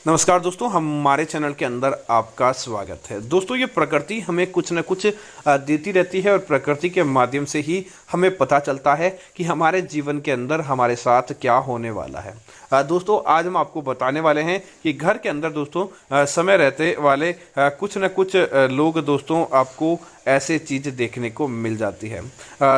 नमस्कार दोस्तों, हमारे चैनल के अंदर आपका स्वागत है। दोस्तों, ये प्रकृति हमें कुछ न कुछ देती रहती है और प्रकृति के माध्यम से ही हमें पता चलता है कि हमारे जीवन के अंदर हमारे साथ क्या होने वाला है। दोस्तों, आज हम आपको बताने वाले हैं कि घर के अंदर दोस्तों समय रहते वाले कुछ न कुछ लोग दोस्तों आपको ऐसे चीज़ देखने को मिल जाती है।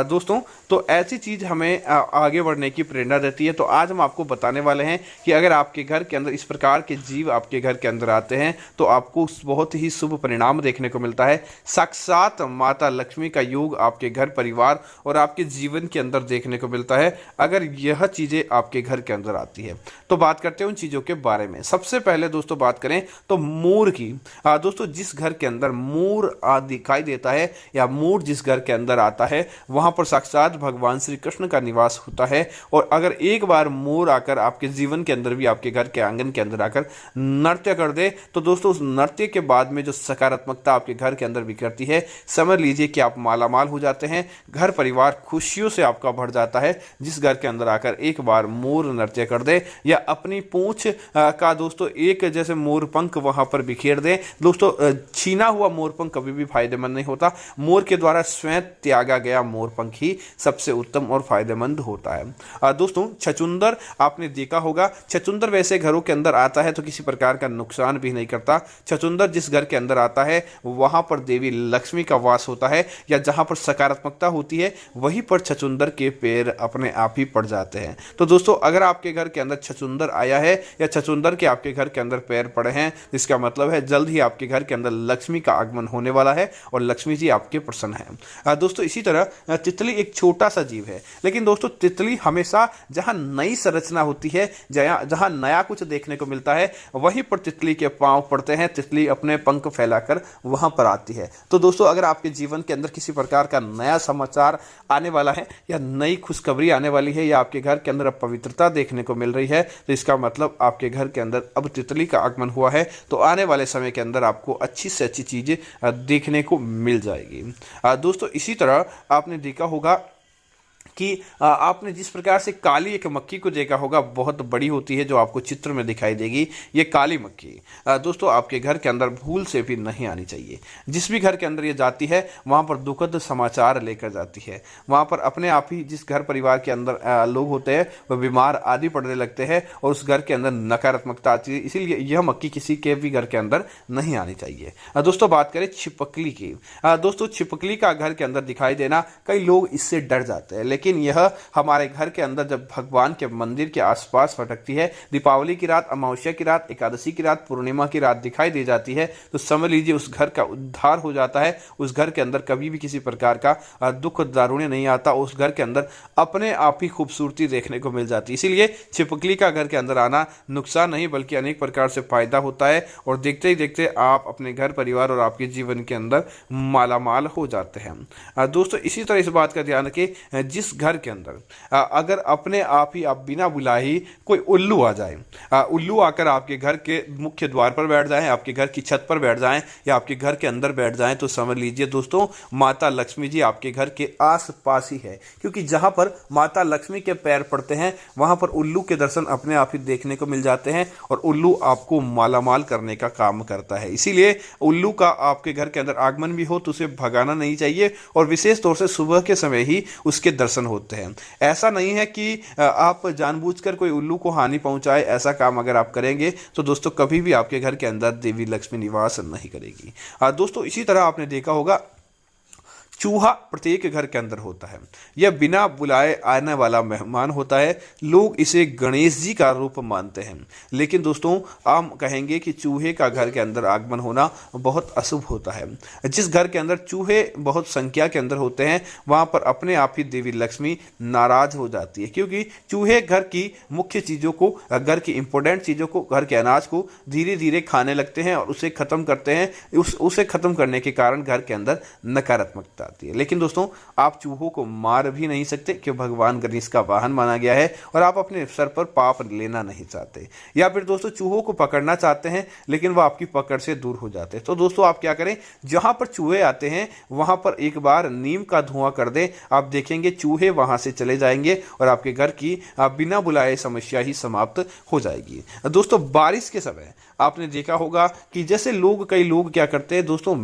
दोस्तों, तो ऐसी चीज़ हमें आगे बढ़ने की प्रेरणा देती है। तो आज हम आपको बताने वाले हैं कि अगर आपके घर के अंदर इस प्रकार के जीव आपके घर के अंदर आते हैं तो आपको बहुत ही शुभ परिणाम देखने को मिलता है। साक्षात माता लक्ष्मी का योग आपके घर परिवार और आपके जीवन के अंदर देखने को मिलता है अगर यह चीज़ें आपके घर के अंदर आती है। तो बात करते हैं उन चीज़ों के बारे में। सबसे पहले दोस्तों बात करें तो मोर की। दोस्तों, जिस घर के अंदर मोर दिखाई देता है या मोर जिस घर के अंदर आता है वहां पर साक्षात भगवान श्री कृष्ण का निवास होता है। और अगर एक बार मोर आकर आपके जीवन के अंदर भी आपके घर के आंगन के अंदर आकर नृत्य कर दे तो दोस्तों उस नृत्य के बाद में जो सकारात्मकता आपके घर के अंदर बिखरती है, समझ लीजिए कि आप मालामाल हो जाते हैं। घर परिवार खुशियों से आपका भर जाता है। जिस घर के अंदर आकर एक बार मोर नृत्य कर दे या अपनी पूंछ का दोस्तों एक जैसे मोर पंख वहां पर बिखेर दे। दोस्तों, छीना हुआ मोर पंख कभी भी फायदेमंद नहीं होता। मोर के द्वारा स्वयं त्यागा गया मोर पंख ही सबसे उत्तम और फायदेमंद होता है। दोस्तों, छछूंदर आपने देखा होगा। छछूंदर वैसे घरों के अंदर आता है तो किसी प्रकार का नुकसान भी नहीं करता। छछूंदर जिस घर के अंदर आता है वहां पर देवी लक्ष्मी का वास होता है या जहां पर सकारात्मकता होती है वहीं पर छछूंदर के पैर अपने आप ही पड़ जाते हैं। तो दोस्तों, अगर आपके घर के अंदर छछूंदर आया है या छछूंदर के आपके घर के अंदर पैर पड़े हैं, इसका मतलब है जल्द ही आपके घर के अंदर लक्ष्मी का आगमन होने वाला है और लक्ष्मी जी आपके प्रसन्न है। दोस्तों, इसी तरह तितली एक छोटा सा जीव है, लेकिन दोस्तों तितली हमेशा जहां नई संरचना होती है, जहां नया कुछ देखने को मिलता है वहीं पर तितली के पांव पड़ते हैं। तितली अपने पंख फैलाकर वहां पर आती है। तो दोस्तों, अगर आपके जीवन के अंदर किसी प्रकार का नया समाचार आने वाला है या नई खुशखबरी आने वाली है या आपके घर के अंदर अब पवित्रता देखने को मिल रही है तो इसका मतलब आपके घर के अंदर अब तितली का आगमन हुआ है। तो आने वाले समय के अंदर आपको अच्छी से अच्छी चीजें देखने को मिल जाएगी। दोस्तों, इसी तरह आपने देखा होगा कि आपने जिस प्रकार से काली एक मक्खी को देखा होगा, बहुत बड़ी होती है जो आपको चित्र में दिखाई देगी। ये काली मक्खी दोस्तों आपके घर के अंदर भूल से भी नहीं आनी चाहिए। जिस भी घर के अंदर ये जाती है वहाँ पर दुखद समाचार लेकर जाती है। वहाँ पर अपने आप ही जिस घर परिवार के अंदर लोग होते हैं वह बीमार आदि पड़ने लगते हैं और उस घर के अंदर नकारात्मकता आती है। इसीलिए यह मक्खी किसी के भी घर के अंदर नहीं आनी चाहिए। दोस्तों, बात करें छिपकली की। दोस्तों, छिपकली का घर के अंदर दिखाई देना, कई लोग इससे डर जाते हैं, लेकिन यह हमारे घर के अंदर जब भगवान के मंदिर के आसपास भटकती है, दीपावली की रात, अमावस्या की रात, एकादशी की रात, पूर्णिमा की रात दिखाई दे जाती है तो समझ लीजिए उस घर का उद्धार हो जाता है। उस घर के अंदर कभी भी किसी प्रकार का दुख दारुण्य नहीं आता। उस घर के अंदर अपने आप ही खूबसूरती देखने को मिल जाती है। इसीलिए छिपकली का घर के अंदर आना नुकसान नहीं बल्कि अनेक प्रकार से फायदा होता है और देखते ही देखते आप अपने घर परिवार और आपके जीवन के अंदर मालामाल हो जाते हैं। दोस्तों, इसी तरह इस बात का ध्यान रखें, जिस घर के अंदर अगर अपने आप ही आप बिना बुलाए ही कोई उल्लू आ जाए, उल्लू आकर आपके घर के मुख्य द्वार पर बैठ जाए, आपके घर की छत पर बैठ जाए या आपके घर के अंदर बैठ जाए तो समझ लीजिए दोस्तों माता लक्ष्मी जी आपके घर के आसपास ही है। क्योंकि जहां पर माता लक्ष्मी के पैर पड़ते हैं वहां पर उल्लू के दर्शन अपने आप ही देखने को मिल जाते हैं और उल्लू आपको मालामाल करने का काम करता है। इसीलिए उल्लू का आपके घर के अंदर आगमन भी हो तो उसे भगाना नहीं चाहिए और विशेष तौर से सुबह के समय ही उसके दर्शन होते हैं। ऐसा नहीं है कि आप जानबूझकर कोई उल्लू को हानि पहुंचाए, ऐसा काम अगर आप करेंगे तो दोस्तों कभी भी आपके घर के अंदर देवी लक्ष्मी निवास नहीं करेगी। दोस्तों, इसी तरह आपने देखा होगा चूहा प्रत्येक घर के अंदर होता है। यह बिना बुलाए आने वाला मेहमान होता है। लोग इसे गणेश जी का रूप मानते हैं, लेकिन दोस्तों हम कहेंगे कि चूहे का घर के अंदर आगमन होना बहुत अशुभ होता है। जिस घर के अंदर चूहे बहुत संख्या के अंदर होते हैं वहां पर अपने आप ही देवी लक्ष्मी नाराज हो जाती है, क्योंकि चूहे घर की मुख्य चीज़ों को, घर की इंपॉर्टेंट चीज़ों को, घर के अनाज को धीरे धीरे खाने लगते हैं और उसे खत्म करते हैं। उसे खत्म करने के कारण घर के अंदर नकारात्मकता आती है। लेकिन दोस्तों आप चूहों को मार भी नहीं सकते कि भगवान गणेश का वाहन माना गया है और आप अपने सर पर पाप लेना नहीं चाहते, या फिर दोस्तों चूहों को पकड़ना चाहते हैं लेकिन वो आपकी पकड़ से दूर हो जाते हैं। तो दोस्तों आप क्या करें, जहां पर चूहे आते हैं वहां पर एक बार नीम का धुआं कर दें, आप देखेंगे चूहे वहां से चले जाएंगे और आपके घर की बिना बुलाए समस्या ही समाप्त हो जाएगी। दोस्तों बारिश के समय आपने देखा होगा कि जैसे कई लोग क्या करते हैं दोस्तों,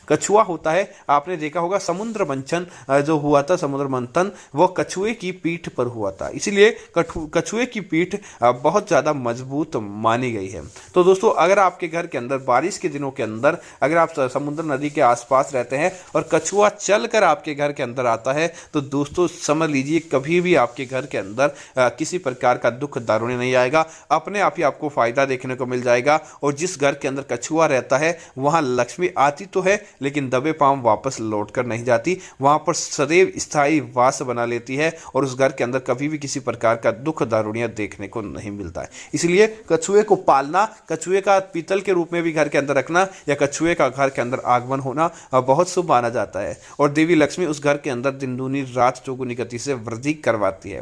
कछुआ होता है, आपने देखा होगा समुद्र मंथन जो हुआ था, समुद्र मंथन वो कछुए की पीठ पर हुआ था, इसीलिए कछुए की पीठ बहुत ज्यादा मजबूत मानी गई है। तो दोस्तों अगर आपके घर के अंदर बारिश के दिनों के अंदर अगर आप समुद्र नदी के आसपास रहते हैं और कछुआ चलकर आपके घर के अंदर आता है, तो दोस्तों समझ लीजिए कभी भी आपके घर के अंदर किसी प्रकार का दुख दारुण्य नहीं आएगा, अपने आप ही आपको फायदा देखने को मिल जाएगा। और जिस घर के अंदर कछुआ रहता है वहां लक्ष्मी आती तो है लेकिन दबे पांव वापस लौट कर नहीं जाती, वहां पर सदैव स्थायी वास बना लेती है और उस घर के अंदर कभी भी किसी प्रकार का दुख दारुण्य देखने को नहीं मिलता है। इसलिए कछुए को पालना, कछुए का पीतल के रूप में भी घर के अंदर रखना या कछुए का घर के अंदर आगमन होना बहुत शुभ माना जाता है और देवी लक्ष्मी उस घर के अंदर दिन दूनी रात चौगुनी गति से वृद्धि करवाती है।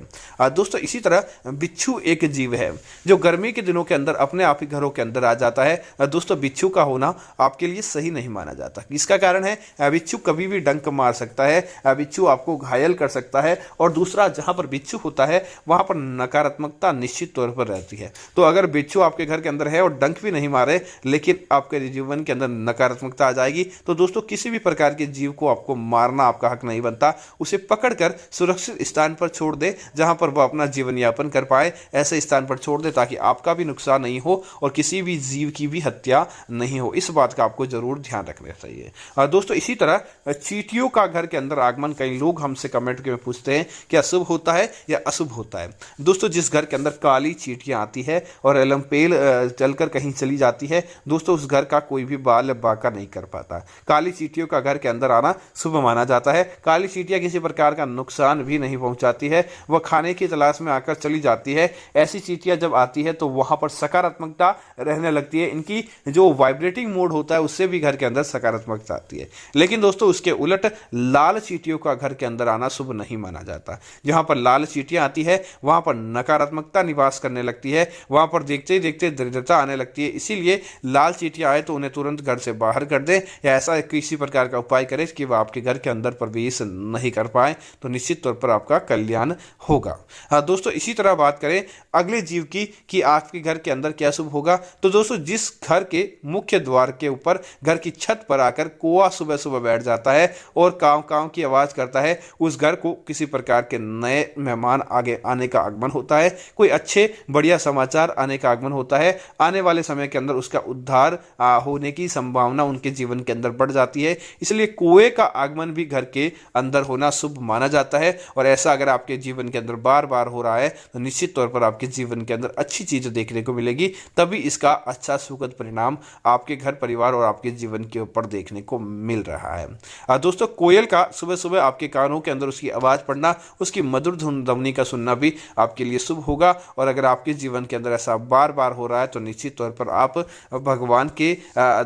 दोस्तों इसी तरह बिच्छू एक जीव है जो गर्मी के दिनों के अंदर अपने आप ही घरों के अंदर आ जाता है। दोस्तों बिच्छू का होना आपके लिए सही नहीं माना जाता। इसका कारण है बिच्छू कभी भी डंक मार सकता है, बिच्छू आपको घायल कर सकता है और दूसरा जहां पर बिच्छू होता है वहां पर नकारात्मकता निश्चित तौर पर रहती है। तो अगर बिच्छू आपके घर के अंदर है और डंक भी नहीं मारे लेकिन आपके जीवन के अंदर नकारात्मकता आ जाएगी, तो दोस्तों किसी भी प्रकार के जीव को आपको मारना आपका हक नहीं बनता, उसे पकड़कर सुरक्षित स्थान पर छोड़ दे जहां पर वह अपना जीवन यापन कर पाए, ऐसे स्थान पर छोड़ दे ताकि आपका भी नुकसान नहीं हो और किसी भी जीव की भी हत्या नहीं हो। इस बात का आपको जरूर ध्यान रखना चाहिए। दोस्तों इसी तरह चींटियों का घर के अंदर आगमन कई लोग हमसे कमेंट में पूछते हैं क्या शुभ होता है या अशुभ होता है। दोस्तों जिस घर के अंदर काली चींटियां आती है और एलम्पेल चलकर कहीं चली जाती है, दोस्तों उस घर का कोई भी बाल बाका नहीं कर पाता। काली चींटियों का घर के अंदर आना शुभ माना जाता है। काली चींटियां किसी प्रकार का नुकसान भी नहीं पहुंचाती है, वह खाने की तलाश में आकर चली जाती है। ऐसी चींटियां जब आती है तो वहां पर सकारात्मकता रहने लगती है, इनकी जो वाइब्रेटिंग मोड होता है उससे भी घर के अंदर सकारात्मकता आती है। लेकिन दोस्तों उसके उलट लाल चींटियों का घर के अंदर आना शुभ नहीं माना जाता। जहां पर लाल चींटियां आती है वहां पर नकारात्मकता निवास करने लगती है, वहां पर देखते ही देखते दरिद्रता आने लगती है। इसीलिए लाल चींटियां आए तो उन्हें तुरंत घर से बाहर कर दें या ऐसा किसी प्रकार का उपाय करें कि वह आपके घर के अंदर प्रवेश नहीं कर पाए, तो निश्चित तौर पर आपका कल्याण होगा। दोस्तों इसी तरह बात करें अगले जीव की कि आपके घर के अंदर क्या शुभ होगा, तो दोस्तों जिस घर के मुख्य द्वार के ऊपर घर की छत पर आकर कौवा सुबह सुबह बैठ जाता है और काव काव की आवाज करता है, उस घर को किसी प्रकार के नए मेहमान आगे आने का आगमन होता है, कोई अच्छे बढ़िया समाचार आने का आगमन होता है। आने वाले समय के अंदर उसका उद्धार होने की संभावना उनके जीवन के अंदर बढ़ जाती है। इसलिए कौवे का आगमन भी घर के अंदर होना शुभ माना जाता है और ऐसा अगर आपके जीवन के अंदर बार बार हो रहा है तो निश्चित तौर पर आपके जीवन के अंदर अच्छी चीजें देखने को मिलेगी, तभी इसका अच्छा सुखद परिणाम आपके घर परिवार और आपके जीवन के ऊपर देखने को मिल रहा है। दोस्तों कोयल का सुबह सुबह आपके कानों के अंदर उसकी आवाज पड़ना, उसकी मधुर धुन ध्वनि का सुनना भी आपके लिए शुभ होगा और अगर आपके जीवन के अंदर ऐसा बार बार हो रहा है तो निश्चित तौर पर आप भगवान के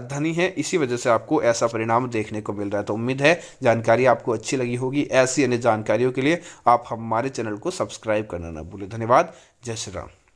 धनी हैं, इसी वजह से आपको ऐसा परिणाम देखने को मिल रहा है। तो उम्मीद है जानकारी आपको अच्छी लगी होगी। ऐसी अन्य जानकारियों के लिए आप हमारे चैनल को सब्सक्राइब करना ना भूलें। धन्यवाद। जय श्री राम।